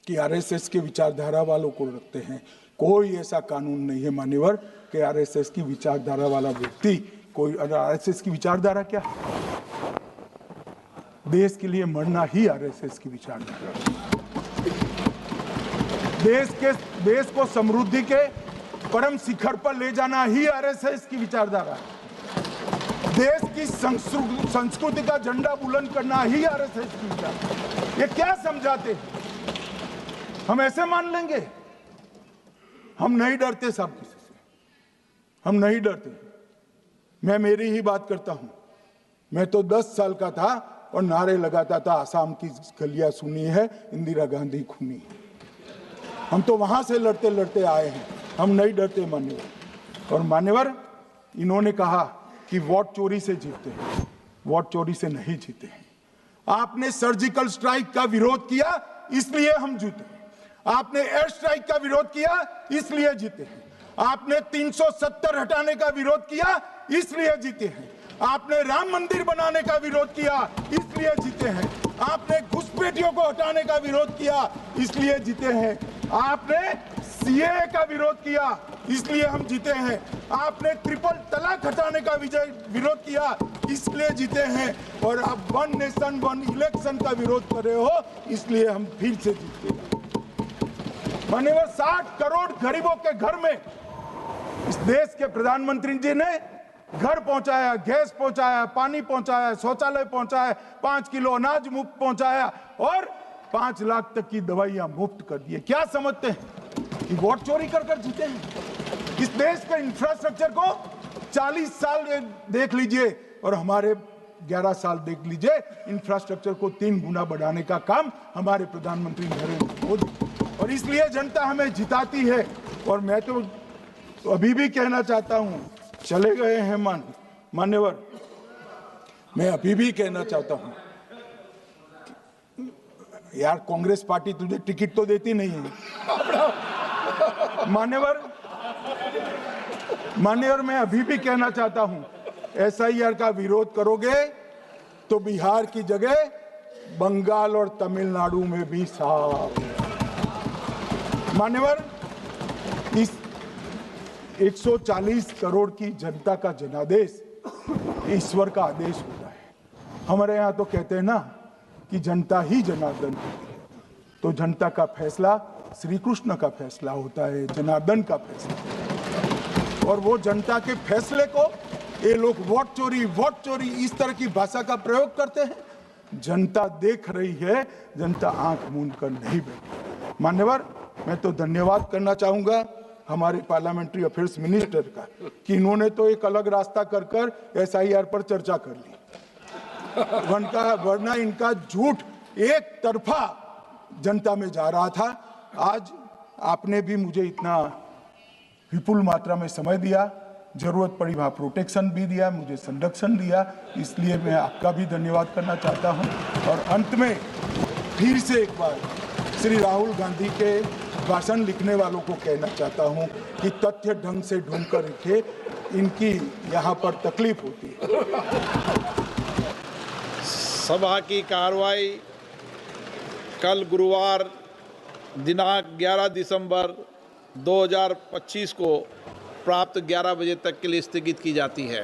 कि आरएसएस के विचारधारा वालों को रखते हैं। कोई ऐसा कानून नहीं है मान्यवर कि आरएसएस की विचारधारा वाला व्यक्ति कोई, आरएसएस की विचारधारा क्या है? देश के लिए मरना ही आरएसएस की विचारधारा। देश को समृद्धि के परम शिखर पर ले जाना ही आरएसएस की विचारधारा है। देश की संस्कृति का झंडा बुलंद करना ही आरएसएस की विचारधारा। ये क्या समझाते हैं? हम ऐसे मान लेंगे? हम नहीं डरते साहब किसी से, हम नहीं डरते। मैं मेरी ही बात करता हूं। मैं तो 10 साल का था और नारे लगाता था, आसाम की गलियां सुनी है, इंदिरा गांधी खूनी है। हम तो वहां से लड़ते लड़ते आए हैं, हम नहीं डरते मान्यवर। और मान्यवर, इन्होंने कहा कि वोट चोरी से जीतते हैं। वोट चोरी से नहीं जीते हैं। आपने सर्जिकल स्ट्राइक का विरोध किया, इसलिए हम जीते। आपने एयर स्ट्राइक का विरोध किया, इसलिए जीते हैं। आपने 370 हटाने का विरोध किया, इसलिए जीते हैं। आपने राम मंदिर बनाने का विरोध किया, इसलिए जीते हैं। आपने घुसपैठियों को हटाने का विरोध किया, इसलिए जीते हैं। आपने सीएए का विरोध किया, इसलिए हम जीते हैं। आपने ट्रिपल तलाक हटाने का विरोध किया, इसलिए जीते हैं। और अब 1 नेशन 1 इलेक्शन का विरोध कर रहे हो, इसलिए हम फिर से जीते हैं। माननीय 60 करोड़ गरीबों के घर में इस देश के प्रधानमंत्री जी ने घर पहुंचाया, गैस पहुंचाया, पानी पहुंचाया, शौचालय पहुंचाया, 5 किलो अनाज मुफ्त पहुंचाया और 5 लाख तक की दवाइयां मुफ्त कर दी। क्या समझते हैं कि वोट चोरी कर जीते हैं? इस देश के इंफ्रास्ट्रक्चर को 40 साल देख लीजिए और हमारे 11 साल देख लीजिए, इंफ्रास्ट्रक्चर को 3 गुना बढ़ाने का काम हमारे प्रधानमंत्री नरेंद्र मोदी। और इसलिए जनता हमें जिताती है। और मैं तो अभी भी कहना चाहता हूं, चले गए हैं मान्यवर, मैं अभी भी कहना चाहता हूं, यार कांग्रेस पार्टी तुझे टिकट तो देती नहीं है मान्यवर, मैं अभी भी कहना चाहता हूं, एसआईआर का विरोध करोगे तो बिहार की जगह बंगाल और तमिलनाडु में भी साफ। मान्यवर, इस 140 करोड़ की जनता का जनादेश ईश्वर का आदेश होता है। हमारे यहाँ तो कहते हैं ना कि जनता ही जनार्दन होती है। तो जनता का फैसला श्री कृष्ण का फैसला होता है, जनार्दन का फैसला। और वो जनता के फैसले को ये लोग वोट चोरी इस तरह की भाषा का प्रयोग करते हैं। जनता देख रही है, जनता आंख मूंद कर नहीं बैठी। मान्यवर, मैं तो धन्यवाद करना चाहूंगा हमारे पार्लियामेंट्री अफेयर्स मिनिस्टर का कि इन्होंने तो एक अलग रास्ता कर एसआईआर पर चर्चा कर ली। वरना इनका झूठ एक तरफा जनता में जा रहा था। आज आपने भी मुझे इतना विपुल मात्रा में समय दिया, जरूरत पड़ी वहाँ प्रोटेक्शन भी दिया, मुझे संरक्षण दिया, इसलिए मैं आपका भी धन्यवाद करना चाहता हूँ। और अंत में फिर से एक बार श्री राहुल गांधी के भाषण लिखने वालों को कहना चाहता हूं कि तथ्य ढंग से ढूंढ कर रखे, इनकी यहाँ पर तकलीफ होती है। सभा की कार्रवाई कल गुरुवार दिनांक 11 दिसंबर 2025 को प्राप्त 11 बजे तक के लिए स्थगित की जाती है।